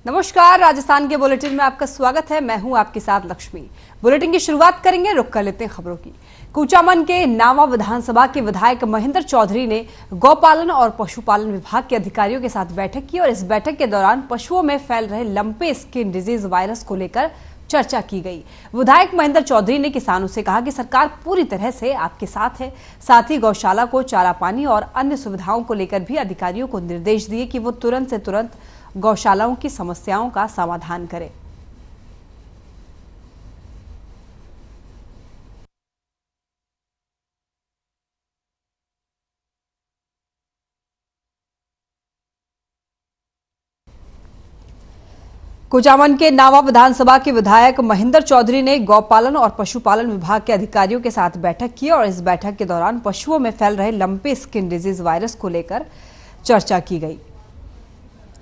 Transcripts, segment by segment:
नमस्कार, राजस्थान के बुलेटिन में आपका स्वागत है। मैं हूं आपके साथ लक्ष्मी। बुलेटिन की शुरुआत करेंगे, रुक कर लेते हैं खबरों की। कुचामन के नावा विधानसभा के विधायक महेंद्र चौधरी ने गौपालन और पशुपालन विभाग के अधिकारियों के साथ बैठक की और इस बैठक के दौरान पशुओं में फैल रहे लंपे स्किन डिजीज वायरस को लेकर चर्चा की गई। विधायक महेंद्र चौधरी ने किसानों से कहा कि सरकार पूरी तरह से आपके साथ है। साथ ही गौशाला को चारा पानी और अन्य सुविधाओं को लेकर भी अधिकारियों को निर्देश दिए कि वो तुरंत से तुरंत गौशालाओं की समस्याओं का समाधान करें। कुचामन के नावा विधानसभा के विधायक महेंद्र चौधरी ने गौपालन और पशुपालन विभाग के अधिकारियों के साथ बैठक की और इस बैठक के दौरान पशुओं में फैल रहे लंपे स्किन डिजीज वायरस को लेकर चर्चा की गई।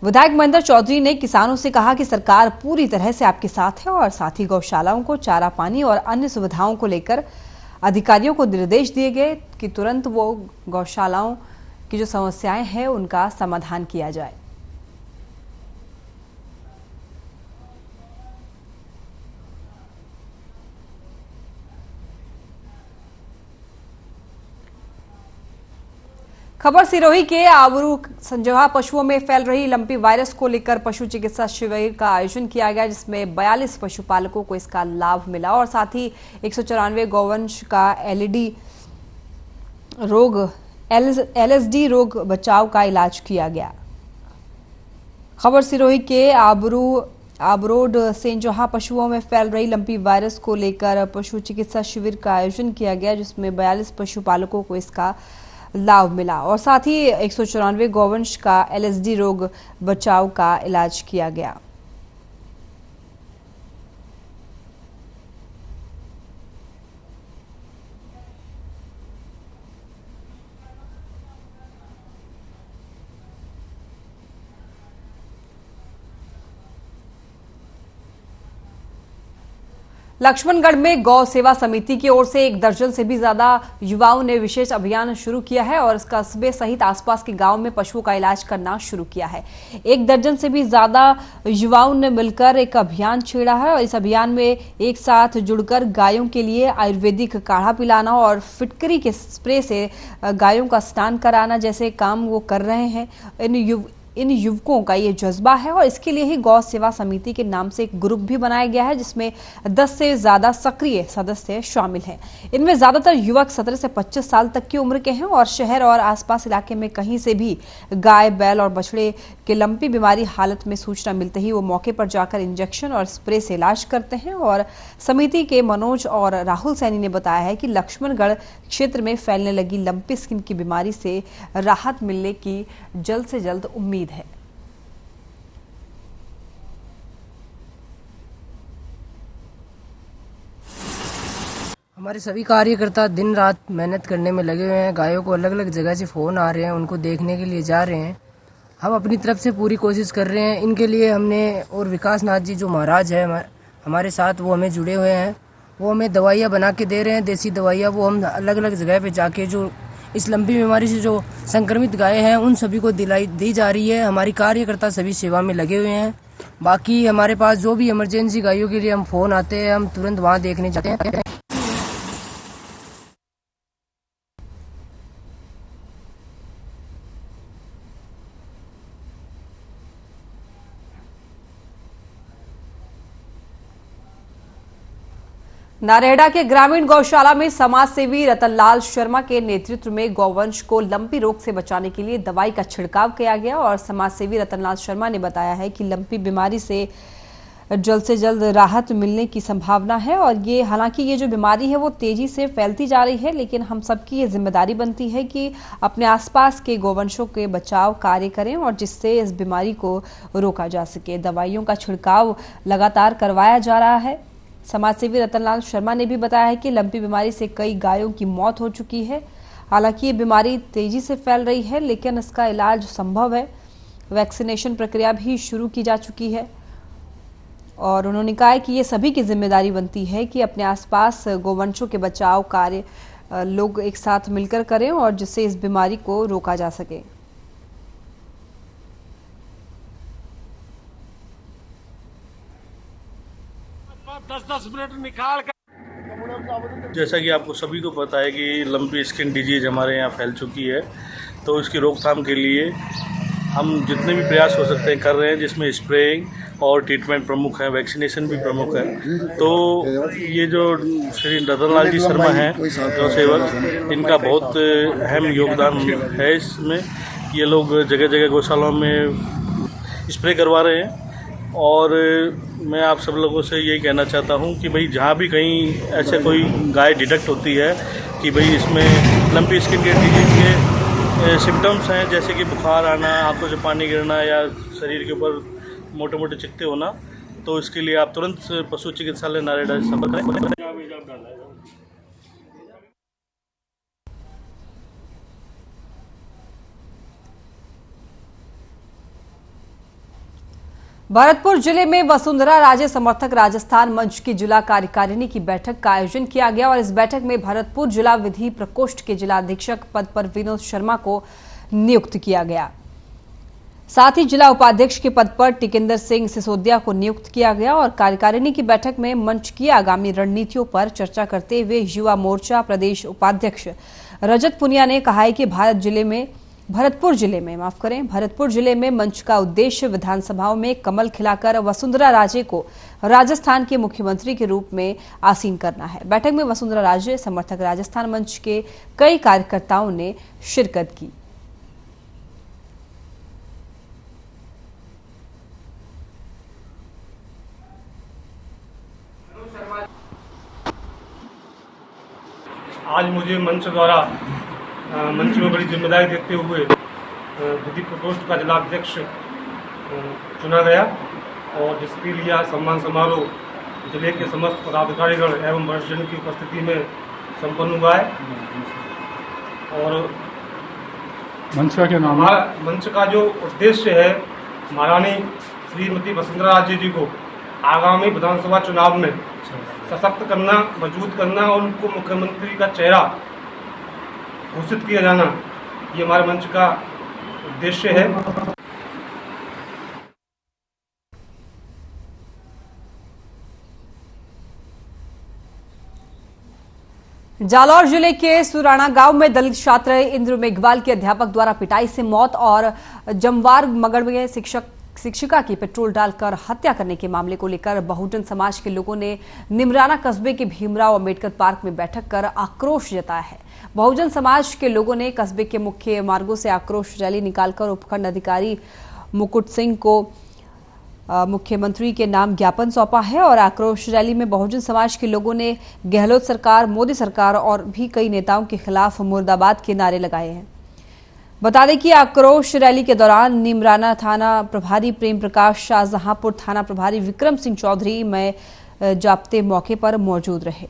विधायक महेंद्र चौधरी ने किसानों से कहा कि सरकार पूरी तरह से आपके साथ है और साथ ही गौशालाओं को चारा पानी और अन्य सुविधाओं को लेकर अधिकारियों को निर्देश दिए गए कि तुरंत वो गौशालाओं की जो समस्याएं हैं उनका समाधान किया जाए। खबर सिरोही के आबरू संजोहा पशुओं में फैल रही लंपी वायरस को लेकर पशु चिकित्सा शिविर का आयोजन किया गया, जिसमें 42 पशुपालकों को इसका लाभ मिला और साथ ही 194 गौवंश का एलएसडी रोग बचाव का इलाज किया गया। खबर सिरोही के आबरोड सेंजोहा पशुओं में फैल रही लंपी वायरस को लेकर पशु चिकित्सा शिविर का आयोजन किया गया, जिसमें 42 पशुपालकों को इसका लाभ मिला और साथ ही 194 गौवंश का एलएसडी रोग बचाव का इलाज किया गया। लक्ष्मणगढ़ में गौ सेवा समिति की ओर से 1 दर्जन से भी ज्यादा युवाओं ने विशेष अभियान शुरू किया है और इस कस्बे सहित आसपास के गांव में पशुओं का इलाज करना शुरू किया है। 1 दर्जन से भी ज्यादा युवाओं ने मिलकर एक अभियान छेड़ा है और इस अभियान में एक साथ जुड़कर गायों के लिए आयुर्वेदिक काढ़ा पिलाना और फिटकरी के स्प्रे से गायों का स्नान कराना जैसे काम वो कर रहे हैं। इन युवकों का ये जज्बा है और इसके लिए ही गौ सेवा समिति के नाम से एक ग्रुप भी बनाया गया है, जिसमें 10 से ज्यादा सक्रिय सदस्य शामिल हैं। इनमें ज्यादातर युवक 17 से 25 साल तक की उम्र के हैं और शहर और आसपास इलाके में कहीं से भी गाय, बैल और बछड़े के लंपी बीमारी हालत में सूचना मिलते ही वो मौके पर जाकर इंजेक्शन और स्प्रे से इलाज करते हैं। और समिति के मनोज और राहुल सैनी ने बताया है कि लक्ष्मणगढ़ क्षेत्र में फैलने लगी लंपी स्किन की बीमारी से राहत मिलने की जल्द से जल्द उम्मीद है। हमारे सभी कार्यकर्ता दिन रात मेहनत करने में लगे हुए हैं। गायों को अलग अलग जगह से फ़ोन आ रहे हैं, उनको देखने के लिए जा रहे हैं। हम अपनी तरफ से पूरी कोशिश कर रहे हैं। इनके लिए हमने और विकास नाथ जी जो महाराज है हमारे साथ, वो हमें जुड़े हुए हैं। वो हमें दवाइयाँ बना के दे रहे हैं, देसी दवाइयाँ। वो हम अलग अलग जगह पे जाके जो इस लंबी बीमारी से जो संक्रमित गाय हैं उन सभी को दी जा रही है। हमारी कार्यकर्ता सभी सेवा में लगे हुए हैं। बाकी हमारे पास जो भी इमरजेंसी गायों के लिए हम फ़ोन आते हैं, हम तुरंत वहाँ देखने जाते हैं। नारेड़ा के ग्रामीण गौशाला में समाज सेवी रतनलाल शर्मा के नेतृत्व में गौवंश को लंपी रोग से बचाने के लिए दवाई का छिड़काव किया गया और समाज सेवी रतनलाल शर्मा ने बताया है कि लंपी बीमारी से जल्द से जल्द राहत मिलने की संभावना है। और हालांकि ये जो बीमारी है वो तेजी से फैलती जा रही है, लेकिन हम सबकी ये जिम्मेदारी बनती है कि अपने आसपास के गौवंशों के बचाव कार्य करें और जिससे इस बीमारी को रोका जा सके। दवाइयों का छिड़काव लगातार करवाया जा रहा है। समाजसेवी रतनलाल शर्मा ने भी बताया है कि लंपी बीमारी से कई गायों की मौत हो चुकी है। हालांकि ये बीमारी तेजी से फैल रही है, लेकिन इसका इलाज संभव है। वैक्सीनेशन प्रक्रिया भी शुरू की जा चुकी है और उन्होंने कहा है कि ये सभी की जिम्मेदारी बनती है कि अपने आसपास गोवंशों के बचाव कार्य लोग एक साथ मिलकर करें और जिससे इस बीमारी को रोका जा सके। 10-10 मिनट निकाल कर। जैसा कि आपको सभी को पता है कि लंपी स्किन डिजीज हमारे यहाँ फैल चुकी है, तो इसकी रोकथाम के लिए हम जितने भी प्रयास हो सकते हैं कर रहे हैं, जिसमें स्प्रेइंग और ट्रीटमेंट प्रमुख है, वैक्सीनेशन भी प्रमुख है। तो ये जो श्री रतनलाल जी शर्मा हैं गौ सेवक, इनका बहुत अहम योगदान है इसमें। ये लोग जगह जगह गौशालाओं में स्प्रे करवा रहे हैं और मैं आप सब लोगों से यही कहना चाहता हूं कि भाई जहां भी कहीं ऐसे कोई गाय डिटेक्ट होती है कि भाई इसमें लंपी स्किन डिजीज के सिम्टम्स हैं, जैसे कि बुखार आना, आंखों से पानी गिरना या शरीर के ऊपर मोटे मोटे चित्ते होना, तो इसके लिए आप तुरंत पशु चिकित्सालय नारेड़ा से संपर्क करें। भरतपुर जिले में वसुंधरा राजे समर्थक राजस्थान मंच की जिला कार्यकारिणी की बैठक का आयोजन किया गया और इस बैठक में भरतपुर जिला विधि प्रकोष्ठ के जिला अधीक्षक पद पर विनोद शर्मा को नियुक्त किया गया। साथ ही जिला उपाध्यक्ष के पद पर टिकेंद्र सिंह सिसोदिया को नियुक्त किया गया और कार्यकारिणी की बैठक में मंच की आगामी रणनीतियों पर चर्चा करते हुए युवा मोर्चा प्रदेश उपाध्यक्ष रजत पुनिया ने कहा है कि भरतपुर जिले में मंच का उद्देश्य विधानसभाओं में कमल खिलाकर वसुंधरा राजे को राजस्थान के मुख्यमंत्री के रूप में आसीन करना है। बैठक में वसुंधरा राजे समर्थक राजस्थान मंच के कई कार्यकर्ताओं ने शिरकत की। आज मुझे मंच द्वारा मंच में बड़ी जिम्मेदारी देते हुए विधि प्रकोष्ठ का जिलाध्यक्ष चुना गया और जिसके लिए आज सम्मान समारोह जिले के समस्त पदाधिकारीगण एवं वरिष्ठजन की उपस्थिति में संपन्न हुआ है। और मंच का क्या नाम है? मंच का जो उद्देश्य है, महारानी श्रीमती वसुंधरा राजे जी को आगामी विधानसभा चुनाव में सशक्त करना, मजबूत करना और उनको मुख्यमंत्री का चेहरा घोषित किया जाना, ये हमारे मंच का उद्देश्य है। जालौर जिले के सुराणा गांव में दलित छात्र इंद्र मेघवाल के अध्यापक द्वारा पिटाई से मौत और जमवार मगड़ में शिक्षिका की पेट्रोल डालकर हत्या करने के मामले को लेकर बहुजन समाज के लोगों ने निमराना कस्बे के भीमराव अंबेडकर पार्क में बैठक कर आक्रोश जताया है। बहुजन समाज के लोगों ने कस्बे के मुख्य मार्गों से आक्रोश रैली निकालकर उपखंड अधिकारी मुकुट सिंह को मुख्यमंत्री के नाम ज्ञापन सौंपा है और आक्रोश रैली में बहुजन समाज के लोगों ने गहलोत सरकार, मोदी सरकार और भी कई नेताओं के खिलाफ मुर्दाबाद के नारे लगाए हैं। बता दें कि आक्रोश रैली के दौरान निमराना थाना प्रभारी प्रेम प्रकाश, शाहजहांपुर थाना प्रभारी विक्रम सिंह चौधरी में जाप्ते मौके पर मौजूद रहे।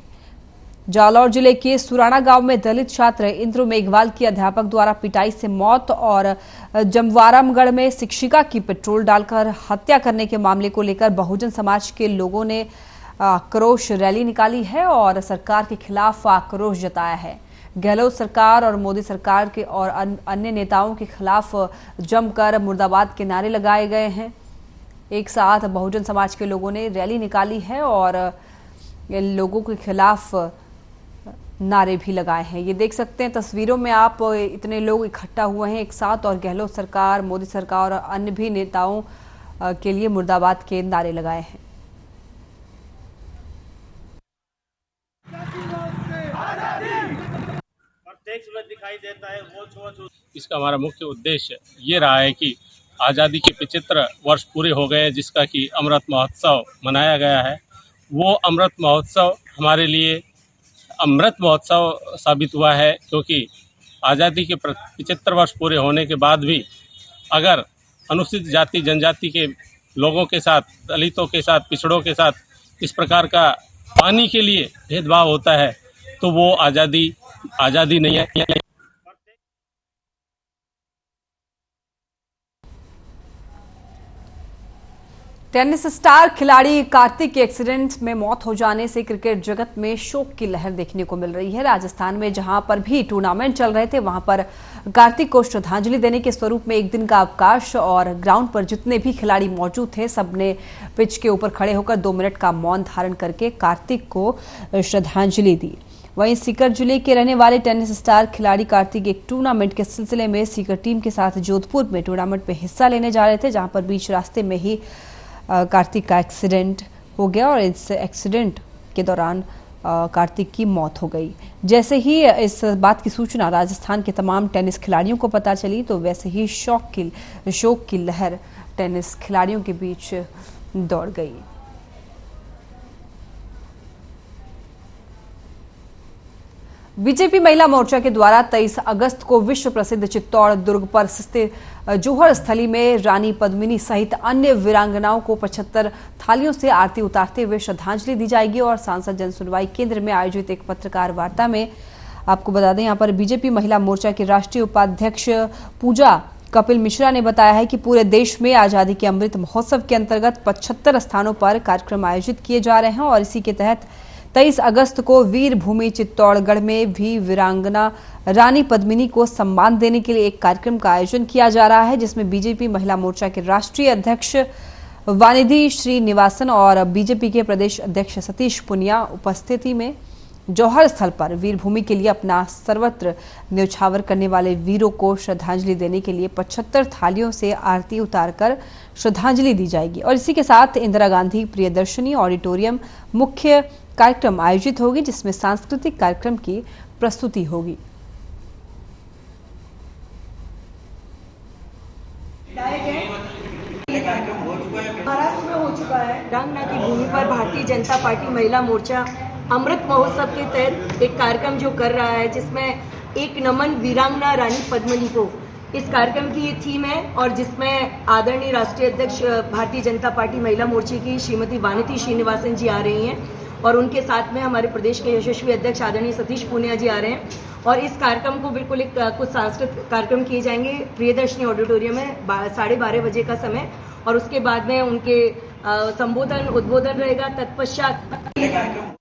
जालौर जिले के सुराणा गांव में दलित छात्र इंद्र मेघवाल की अध्यापक द्वारा पिटाई से मौत और जमवारामगढ़ में शिक्षिका की पेट्रोल डालकर हत्या करने के मामले को लेकर बहुजन समाज के लोगों ने आक्रोश रैली निकाली है और सरकार के खिलाफ आक्रोश जताया है। गहलोत सरकार और मोदी सरकार के और अन्य नेताओं के खिलाफ जमकर मुर्दाबाद के नारे लगाए गए हैं। एक साथ बहुजन समाज के लोगों ने रैली निकाली है और लोगों के खिलाफ नारे भी लगाए हैं। ये देख सकते हैं तस्वीरों में आप, इतने लोग इकट्ठा हुए हैं एक साथ और गहलोत सरकार, मोदी सरकार और अन्य भी नेताओं के लिए मुर्दाबाद के नारे लगाए हैं। दिखाई देता है इसका हमारा मुख्य उद्देश्य ये रहा है कि आज़ादी के 75 वर्ष पूरे हो गए, जिसका कि अमृत महोत्सव मनाया गया है। वो अमृत महोत्सव हमारे लिए अमृत महोत्सव साबित हुआ है, क्योंकि आज़ादी के 75 वर्ष पूरे होने के बाद भी अगर अनुसूचित जाति जनजाति के लोगों के साथ, दलितों के साथ, पिछड़ों के साथ इस प्रकार का पानी के लिए भेदभाव होता है तो वो आज़ादी नहीं है। टेनिस स्टार खिलाड़ी कार्तिक के एक्सीडेंट में मौत हो जाने से क्रिकेट जगत में शोक की लहर देखने को मिल रही है। राजस्थान में जहां पर भी टूर्नामेंट चल रहे थे वहां पर कार्तिक को श्रद्धांजलि देने के स्वरूप में एक दिन का अवकाश और ग्राउंड पर जितने भी खिलाड़ी मौजूद थे सबने पिच के ऊपर खड़े होकर 2 मिनट का मौन धारण करके कार्तिक को श्रद्धांजलि दी। वहीं सीकर जिले के रहने वाले टेनिस स्टार खिलाड़ी कार्तिक एक टूर्नामेंट के सिलसिले में सीकर टीम के साथ जोधपुर में टूर्नामेंट में हिस्सा लेने जा रहे थे, जहां पर बीच रास्ते में ही कार्तिक का एक्सीडेंट हो गया और इस एक्सीडेंट के दौरान कार्तिक की मौत हो गई। जैसे ही इस बात की सूचना राजस्थान के तमाम टेनिस खिलाड़ियों को पता चली तो वैसे ही शोक की लहर टेनिस खिलाड़ियों के बीच दौड़ गई। बीजेपी महिला मोर्चा के द्वारा 23 अगस्त को विश्व प्रसिद्ध चित्तौड़ दुर्ग पर स्थित जोहर स्थली में रानी पद्मिनी सहित अन्य वीरांगनाओं को 75 थालियों से आरती उतारते हुए श्रद्धांजलि दी जाएगी। और सांसद जन सुनवाई केंद्र में आयोजित एक पत्रकार वार्ता में आपको बता दें, यहां पर बीजेपी महिला मोर्चा के राष्ट्रीय उपाध्यक्ष पूजा कपिल मिश्रा ने बताया है कि पूरे देश में आजादी के अमृत महोत्सव के अंतर्गत 75 स्थानों पर कार्यक्रम आयोजित किए जा रहे हैं और इसी के तहत 23 अगस्त को वीर भूमि चित्तौड़गढ़ में भी वीरांगना रानी पद्मिनी को सम्मान देने के लिए एक कार्यक्रम का आयोजन किया जा रहा है, जिसमें बीजेपी महिला मोर्चा के राष्ट्रीय अध्यक्ष वानिधी श्रीनिवासन और बीजेपी के प्रदेश अध्यक्ष सतीश पुनिया उपस्थिति में जौहर स्थल पर वीर भूमि के लिए अपना सर्वत्र न्यौछावर करने वाले वीरों को श्रद्धांजलि देने के लिए 75 थालियों से आरती उतारकर श्रद्धांजलि दी जाएगी। और इसी के साथ इंदिरा गांधी प्रियदर्शनी ऑडिटोरियम मुख्य कार्यक्रम आयोजित होगी, जिसमें सांस्कृतिक कार्यक्रम की प्रस्तुति होगी। महाराष्ट्र में हो चुका है। वीरांगना की भूमि पर भारतीय जनता पार्टी महिला मोर्चा अमृत महोत्सव के तहत एक कार्यक्रम जो कर रहा है, जिसमें एक नमन वीरांगना रानी पद्मिनी को इस कार्यक्रम की ये थीम है और जिसमें आदरणीय राष्ट्रीय अध्यक्ष भारतीय जनता पार्टी महिला मोर्चे की श्रीमती वानिधी श्रीनिवासन जी आ रही हैं और उनके साथ में हमारे प्रदेश के यशस्वी अध्यक्ष आदरणीय सतीश पूनिया जी आ रहे हैं। और इस कार्यक्रम को बिल्कुल एक कुछ सांस्कृतिक कार्यक्रम किए जाएंगे प्रियदर्शनी ऑडिटोरियम में 12:30 बजे का समय, और उसके बाद में उनके उद्बोधन रहेगा। तत्पश्चात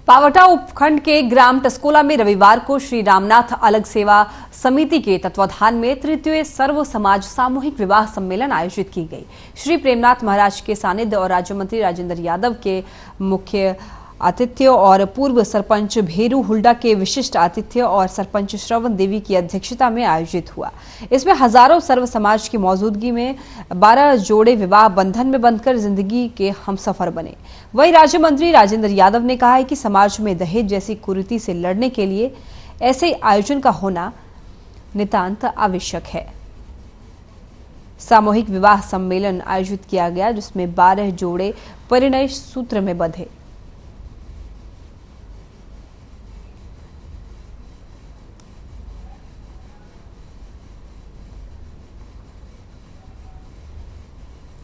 पावटा उपखंड के ग्राम टस्कोला में रविवार को श्री रामनाथ अलग सेवा समिति के तत्वाधान में तृतीय सर्व समाज सामूहिक विवाह सम्मेलन आयोजित की गई। श्री प्रेमनाथ महाराज के सानिध्य और राज्य मंत्री राजेंद्र यादव के मुख्य आतिथ्य और पूर्व सरपंच भेरू हुल्डा के विशिष्ट आतिथ्य और सरपंच श्रवण देवी की अध्यक्षता में आयोजित हुआ। इसमें हजारों सर्व समाज की मौजूदगी में 12 जोड़े विवाह बंधन में बंधकर जिंदगी के हमसफर बने। वहीं राज्य मंत्री राजेंद्र यादव ने कहा है कि समाज में दहेज जैसी कुरीति से लड़ने के लिए ऐसे आयोजन का होना नितांत आवश्यक है। सामूहिक विवाह सम्मेलन आयोजित किया गया, जिसमें 12 जोड़े परिणय सूत्र में बंधे।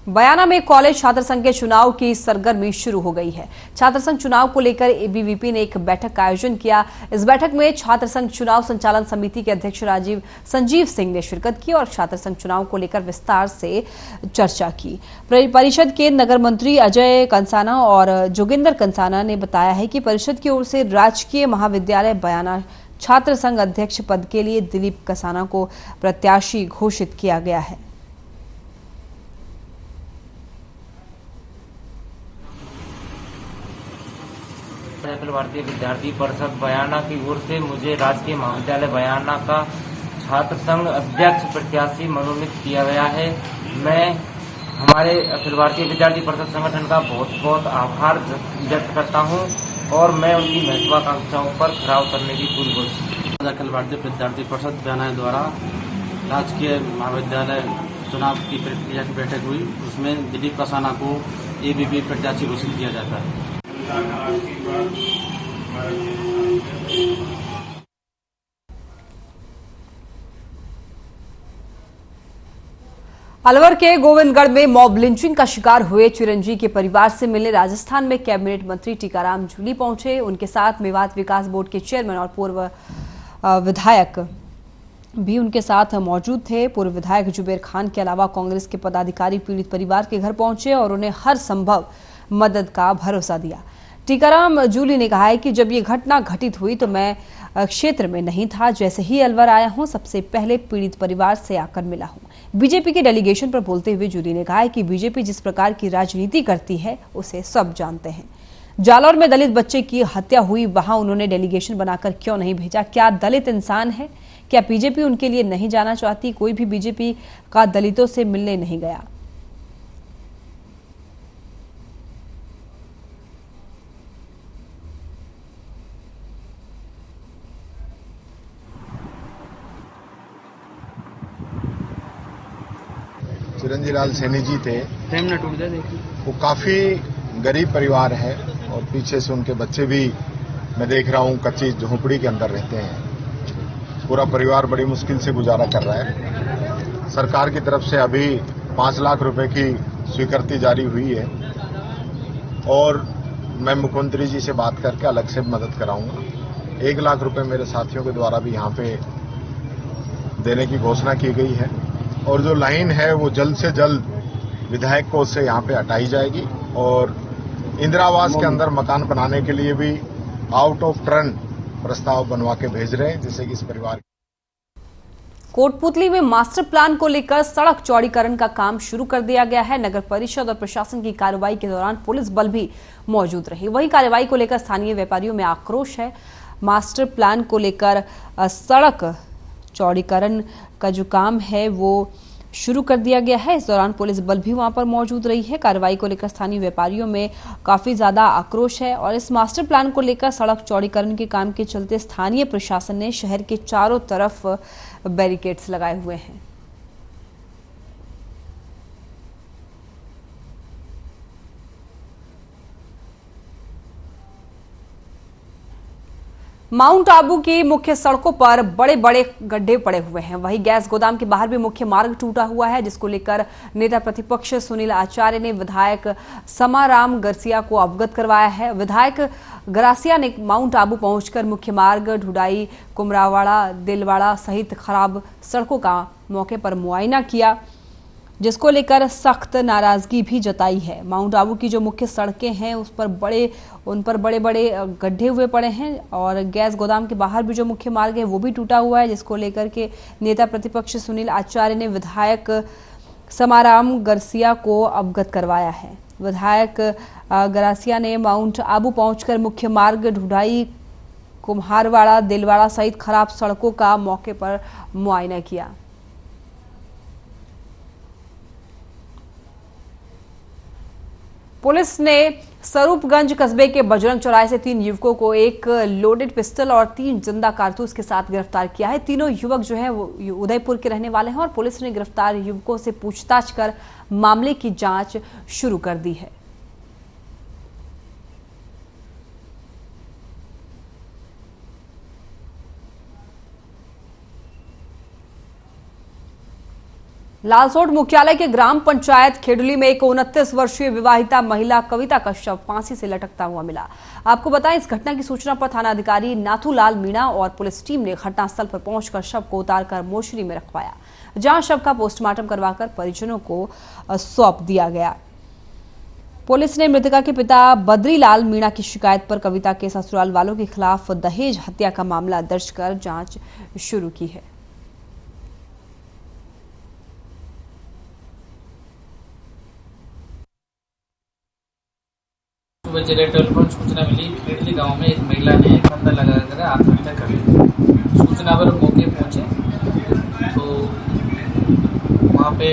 बयाना में कॉलेज छात्र संघ के चुनाव की सरगर्मी शुरू हो गई है। छात्र संघ चुनाव को लेकर एबीवीपी ने एक बैठक का आयोजन किया। इस बैठक में छात्र संघ चुनाव संचालन समिति के अध्यक्ष संजीव सिंह ने शिरकत की और छात्र संघ चुनाव को लेकर विस्तार से चर्चा की। परिषद के नगर मंत्री अजय कंसाना और जोगिंदर कंसाना ने बताया है कि परिषद की ओर से राजकीय महाविद्यालय बयाना छात्र संघ अध्यक्ष पद के लिए दिलीप कंसाना को प्रत्याशी घोषित किया गया है। अखिल भारतीय विद्यार्थी परिषद बयाना की ओर से मुझे राजकीय महाविद्यालय बयाना का छात्र संघ अध्यक्ष प्रत्याशी मनोनीत किया गया है। मैं हमारे अखिल भारतीय विद्यार्थी परिषद संगठन का बहुत बहुत आभार व्यक्त करता हूं और मैं उनकी महत्वाकांक्षाओं पर खरा उतरने की पूरी कोशिश। अखिल भारतीय विद्यार्थी परिषद बयाना द्वारा राजकीय महाविद्यालय चुनाव की प्रक्रिया की बैठक हुई, उसमें दिलीप कंसाना को एबीवीपी प्रत्याशी घोषित किया जाता है। अलवर के गोविंदगढ़ में मॉब लिंचिंग का शिकार हुए चिरंजीवी के परिवार से मिलने राजस्थान में कैबिनेट मंत्री टीकाराम जूली पहुंचे। उनके साथ मेवात विकास बोर्ड के चेयरमैन और पूर्व विधायक भी उनके साथ मौजूद थे। पूर्व विधायक जुबेर खान के अलावा कांग्रेस के पदाधिकारी पीड़ित परिवार के घर पहुंचे और उन्हें हर संभव मदद का भरोसा दिया। टीकाराम जूली ने कहा है कि जब ये घटना घटित हुई तो मैं क्षेत्र में नहीं था। जैसे ही अलवर आया हूं, सबसे पहले पीड़ित परिवार से आकर मिला हूं। बीजेपी के डेलीगेशन पर बोलते हुए जूली ने कहा है कि बीजेपी जिस प्रकार की राजनीति करती है उसे सब जानते हैं। जालौर में दलित बच्चे की हत्या हुई, वहां उन्होंने डेलीगेशन बनाकर क्यों नहीं भेजा? क्या दलित इंसान है? क्या बीजेपी उनके लिए नहीं जाना चाहती? कोई भी बीजेपी का दलितों से मिलने नहीं गया। चिरंजीवी लाल सैनी जी थे, वो काफी गरीब परिवार है और पीछे से उनके बच्चे भी मैं देख रहा हूं कच्ची झोपड़ी के अंदर रहते हैं। पूरा परिवार बड़ी मुश्किल से गुजारा कर रहा है। सरकार की तरफ से अभी 5 लाख रुपए की स्वीकृति जारी हुई है और मैं मुख्यमंत्री जी से बात करके अलग से मदद कराऊंगा। 1 लाख रुपए मेरे साथियों के द्वारा भी यहाँ पे देने की घोषणा की गई है और जो लाइन है वो जल्द से जल्द विधायक को उससे यहाँ पे हटाई जाएगी और इंदिरा आवास के अंदर मकान बनाने के लिए भी आउट ऑफ टर्न प्रस्ताव बनवा के भेज रहे हैं, जिससे कि इस परिवार। कोटपुतली में मास्टर प्लान को लेकर सड़क चौड़ीकरण का काम शुरू कर दिया गया है। नगर परिषद और प्रशासन की कार्रवाई के दौरान पुलिस बल भी मौजूद रही। वहीं कार्रवाई को लेकर स्थानीय व्यापारियों में आक्रोश है। मास्टर प्लान को लेकर सड़क चौड़ीकरण का जो काम है वो शुरू कर दिया गया है। इस दौरान पुलिस बल भी वहां पर मौजूद रही है। कार्रवाई को लेकर स्थानीय व्यापारियों में काफी ज्यादा आक्रोश है और इस मास्टर प्लान को लेकर सड़क चौड़ीकरण के काम के चलते स्थानीय प्रशासन ने शहर के चारों तरफ बैरिकेड्स लगाए हुए हैं। माउंट आबू की मुख्य सड़कों पर बड़े बड़े गड्ढे पड़े हुए हैं। वहीं गैस गोदाम के बाहर भी मुख्य मार्ग टूटा हुआ है, जिसको लेकर नेता प्रतिपक्ष सुनील आचार्य ने विधायक समाराम गरसिया को अवगत करवाया है। विधायक गरासिया ने माउंट आबू पहुंचकर मुख्य मार्ग ढुडाई, कुमरावाड़ा, दिलवाड़ा सहित खराब सड़कों का मौके पर मुआयना किया, जिसको लेकर सख्त नाराजगी भी जताई है। माउंट आबू की जो मुख्य सड़कें हैं उन पर बड़े बड़े गड्ढे हुए पड़े हैं और गैस गोदाम के बाहर भी जो मुख्य मार्ग है वो भी टूटा हुआ है, जिसको लेकर के नेता प्रतिपक्ष सुनील आचार्य ने विधायक समाराम गरसिया को अवगत करवाया है। विधायक गरासिया ने माउंट आबू पहुंचकर मुख्य मार्ग ढुडाई, कुम्हारवाड़ा, दिलवाड़ा सहित खराब सड़कों का मौके पर मुआयना किया। पुलिस ने स्वरूपगंज कस्बे के बजरंग चौराहे से 3 युवकों को एक लोडेड पिस्टल और 3 जिंदा कारतूस के साथ गिरफ्तार किया है। तीनों युवक जो हैं वो उदयपुर के रहने वाले हैं और पुलिस ने गिरफ्तार युवकों से पूछताछ कर मामले की जांच शुरू कर दी है। लालसोट मुख्यालय के ग्राम पंचायत खेडुली में एक 29 वर्षीय विवाहिता महिला कविता का शव फांसी से लटकता हुआ मिला। आपको बताएं, इस घटना की सूचना पर थाना अधिकारी नाथूलाल मीणा और पुलिस टीम ने घटनास्थल पर पहुंचकर शव को उतारकर मोर्चरी में रखवाया, जहां शव का पोस्टमार्टम करवाकर परिजनों को सौंप दिया गया। पुलिस ने मृतका के पिता बद्रीलाल मीणा की शिकायत पर कविता के ससुराल वालों के खिलाफ दहेज हत्या का मामला दर्ज कर जांच शुरू की है। सुबह जिले टेलीफोन सूचना मिली, खेड़ली गांव में एक महिला ने फंदा लगाकर आत्महत्या कर ली। सूचना पर मौके पहुंचे तो वहां पे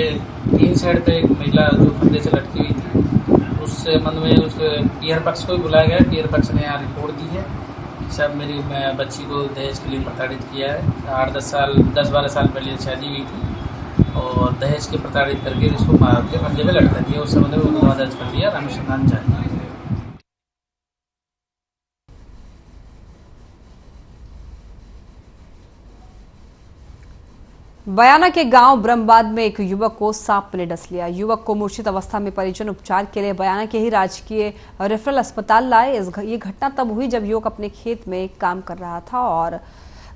3 साइड पे एक महिला जो फंदे से लटकी हुई थी, उस संबंध में उसके पियर पक्ष को भी बुलाया गया। पियर पक्ष ने यहाँ रिपोर्ट दी है, सब मेरी बच्ची को दहेज के लिए प्रताड़ित किया है। 10-12 साल पहले शादी हुई थी और दहेज के प्रताड़ित करके उसको मार के फंदे में लटका दिया। उस संबंध में मुकदमा दर्ज कर दिया और अनुसंधान जारी है। बयाना के गांव ब्रह्मबाद में एक युवक को सांप ने डस लिया। युवक को मूर्छित अवस्था में परिजन उपचार के लिए बयाना के ही राजकीय रेफरल अस्पताल लाए। ये घटना तब हुई जब युवक अपने खेत में काम कर रहा था और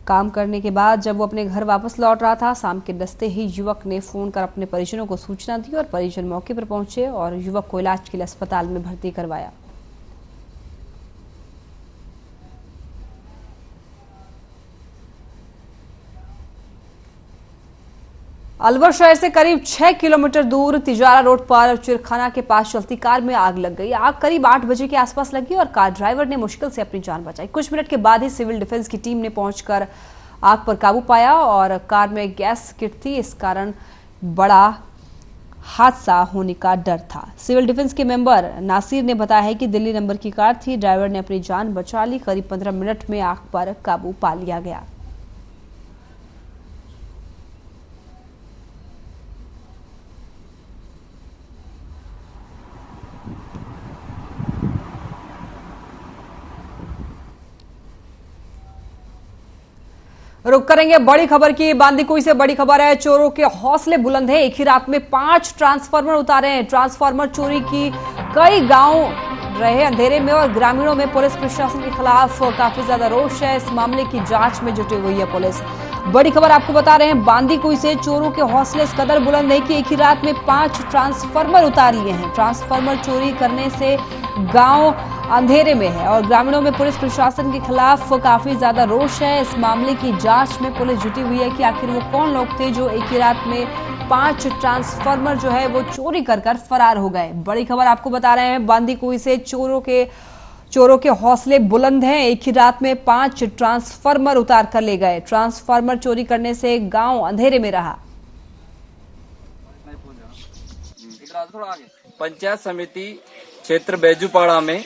काम करने के बाद जब वो अपने घर वापस लौट रहा था, सांप के डसते ही युवक ने फोन कर अपने परिजनों को सूचना दी और परिजन मौके पर पहुंचे और युवक को इलाज के लिए अस्पताल में भर्ती करवाया। अलवर शहर से करीब 6 किलोमीटर दूर तिजारा रोड पर चिरखाना के पास चलती कार में आग लग गई। आग करीब 8 बजे के आसपास लगी और कार ड्राइवर ने मुश्किल से अपनी जान बचाई। कुछ मिनट के बाद ही सिविल डिफेंस की टीम ने पहुंचकर आग पर काबू पाया और कार में गैस किट थी, इस कारण बड़ा हादसा होने का डर था। सिविल डिफेंस के मेंबर नासिर ने बताया है कि दिल्ली नंबर की कार थी। ड्राइवर ने अपनी जान बचा ली। करीब 15 मिनट में आग पर काबू पा लिया गया। रुक करेंगे बड़ी खबर की। बांदीकुई से बड़ी खबर है, चोरों के हौसले बुलंद हैं। एक ही रात में 5 ट्रांसफार्मर उतारे हैं। ट्रांसफार्मर चोरी की कई गांव रहे अंधेरे में और ग्रामीणों में पुलिस प्रशासन के खिलाफ काफी ज्यादा रोष है। इस मामले की जांच में जुटी हुई है पुलिस। बड़ी खबर आपको बता रहे हैं, बांदीकुई से चोरों के हौसले इस कदर बुलंद है कि एक ही रात में 5 ट्रांसफार्मर उतार लिए हैं। ट्रांसफार्मर चोरी करने से गांव अंधेरे में है और ग्रामीणों में पुलिस प्रशासन के खिलाफ काफी ज्यादा रोष है। इस मामले की जांच में पुलिस जुटी हुई है कि आखिर वो कौन लोग थे जो एक ही रात में 5 ट्रांसफार्मर जो है वो चोरी कर फरार हो गए। बड़ी खबर आपको बता रहे हैं, बांदीकुई से चोरों के हौसले बुलंद हैं। एक ही रात में 5 ट्रांसफार्मर उतार कर ले गए। ट्रांसफार्मर चोरी करने से गांव अंधेरे में रहा। पंचायत समिति क्षेत्र बैजूपाड़ा में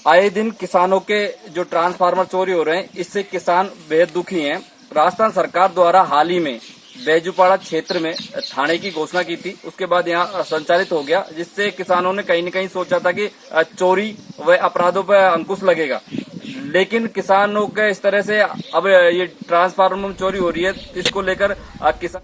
आए दिन किसानों के जो ट्रांसफार्मर चोरी हो रहे हैं, इससे किसान बेहद दुखी हैं। राजस्थान सरकार द्वारा हाल ही में बैजूपाड़ा क्षेत्र में थाने की घोषणा की थी, उसके बाद यहाँ संचालित हो गया, जिससे किसानों ने कहीं न कहीं सोचा था कि चोरी व अपराधों पर अंकुश लगेगा। लेकिन किसानों के इस तरह से अब ये ट्रांसफार्मर चोरी हो रही है, इसको लेकर किसान।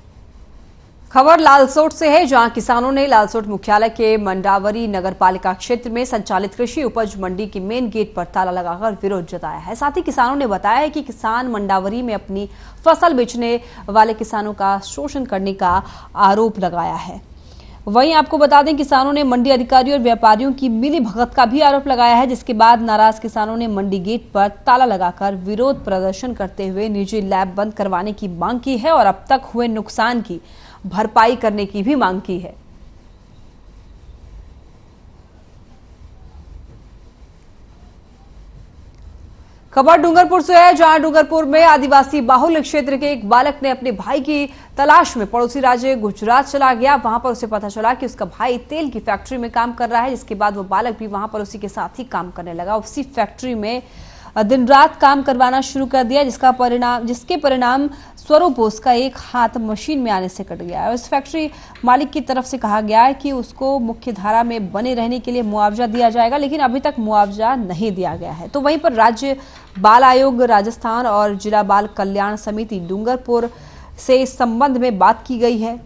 खबर लालसोट से है, जहां किसानों ने लालसोट मुख्यालय के मंडावरी नगरपालिका क्षेत्र में संचालित कृषि उपज मंडी के मेन गेट पर ताला लगाकर विरोध जताया है। साथ ही किसानों ने बताया है कि किसान मंडावरी में अपनी फसल बेचने वाले किसानों का शोषण करने का आरोप लगाया है। वहीं आपको बता दें, किसानों ने मंडी अधिकारियों और व्यापारियों की मिली भगत का भी आरोप लगाया है, जिसके बाद नाराज किसानों ने मंडी गेट पर ताला लगाकर विरोध प्रदर्शन करते हुए निजी लैब बंद करवाने की मांग की है और अब तक हुए नुकसान की भरपाई करने की भी मांग की है। खबर डूंगरपुर से है, जहां डूंगरपुर में आदिवासी बाहुल्य क्षेत्र के एक बालक ने अपने भाई की तलाश में पड़ोसी राज्य गुजरात चला गया। वहां पर उसे पता चला कि उसका भाई तेल की फैक्ट्री में काम कर रहा है, जिसके बाद वो बालक भी वहां पर उसी के साथ ही काम करने लगा। उसी फैक्ट्री में दिन रात काम करवाना शुरू कर दिया, जिसके परिणाम स्वरूप उसका एक हाथ मशीन में आने से कट गया है। उस फैक्ट्री मालिक की तरफ से कहा गया है कि उसको मुख्य धारा में बने रहने के लिए मुआवजा दिया जाएगा, लेकिन अभी तक मुआवजा नहीं दिया गया है। तो वहीं पर राज्य बाल आयोग राजस्थान और जिला बाल कल्याण समिति डूंगरपुर से इस संबंध में बात की गई है,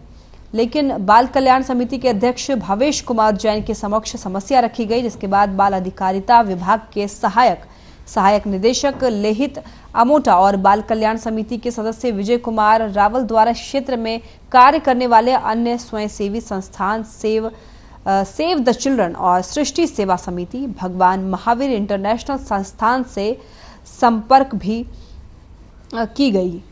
लेकिन बाल कल्याण समिति के अध्यक्ष भावेश कुमार जैन के समक्ष समस्या रखी गई, जिसके बाद बाल अधिकारिता विभाग के सहायक निदेशक लेहित अमोटा और बाल कल्याण समिति के सदस्य विजय कुमार रावल द्वारा क्षेत्र में कार्य करने वाले अन्य स्वयंसेवी संस्थान सेव द चिल्ड्रन और सृष्टि सेवा समिति, भगवान महावीर इंटरनेशनल संस्थान से संपर्क भी की गई।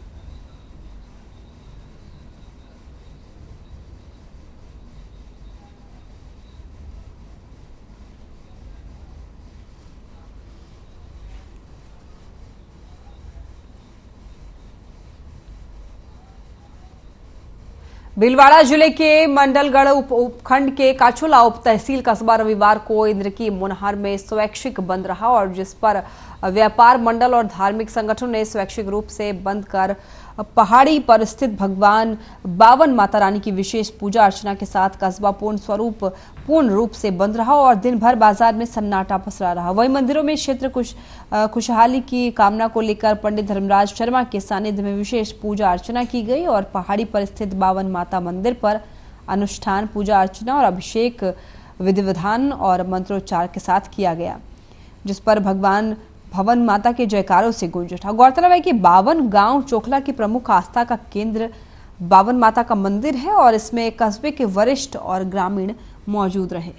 भीलवाड़ा जिले के मंडलगढ़ उपखंड के काछोला उप तहसील कस्बा रविवार को इंद्र की मुनहर में स्वैच्छिक बंद रहा और जिस पर व्यापार मंडल और धार्मिक संगठनों ने स्वैच्छिक रूप से बंद कर पहाड़ी पर स्थित भगवान बावन माता रानी की विशेष पूजा अर्चना के साथ कस्बा पूर्ण रूप से बंद रहा और दिन भर बाजार में सन्नाटा पसरा रहा। वहीं मंदिरों में क्षेत्र खुशहाली की कामना को लेकर पंडित धर्मराज शर्मा के सानिध्य में विशेष पूजा अर्चना की गई और पहाड़ी पर स्थित बावन माता मंदिर पर अनुष्ठान, पूजा अर्चना और अभिषेक विधि विधान और मंत्रोच्चार के साथ किया गया, जिस पर भगवान भवन माता के जयकारों से गूंज उठा। गौरतलब है कि बावन गांव चोखला की प्रमुख आस्था का केंद्र बावन माता का मंदिर है और इसमें कस्बे के वरिष्ठ और ग्रामीण मौजूद रहे।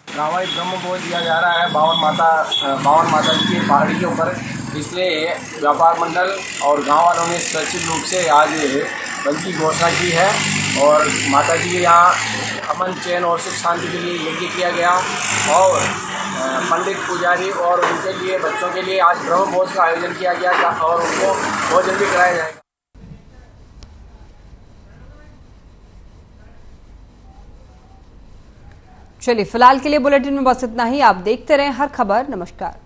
गाँव ब्रह्म भोज दिया जा रहा है बावन माता जी की पहाड़ी के ऊपर, इसलिए व्यापार मंडल और गांव वालों ने सुरक्षित रूप से आज बंद की घोषणा की है और माता जी के यहाँ अमन, चैन और सुख शांति के लिए यज्ञ किया गया और पंडित पुजारी और उनके लिए बच्चों के लिए आज ब्रह्म भोज का आयोजन किया गया और उनको भोजन भी कराया जाएगा। चलिए, फिलहाल के लिए बुलेटिन में बस इतना ही। आप देखते रहें हर खबर। नमस्कार।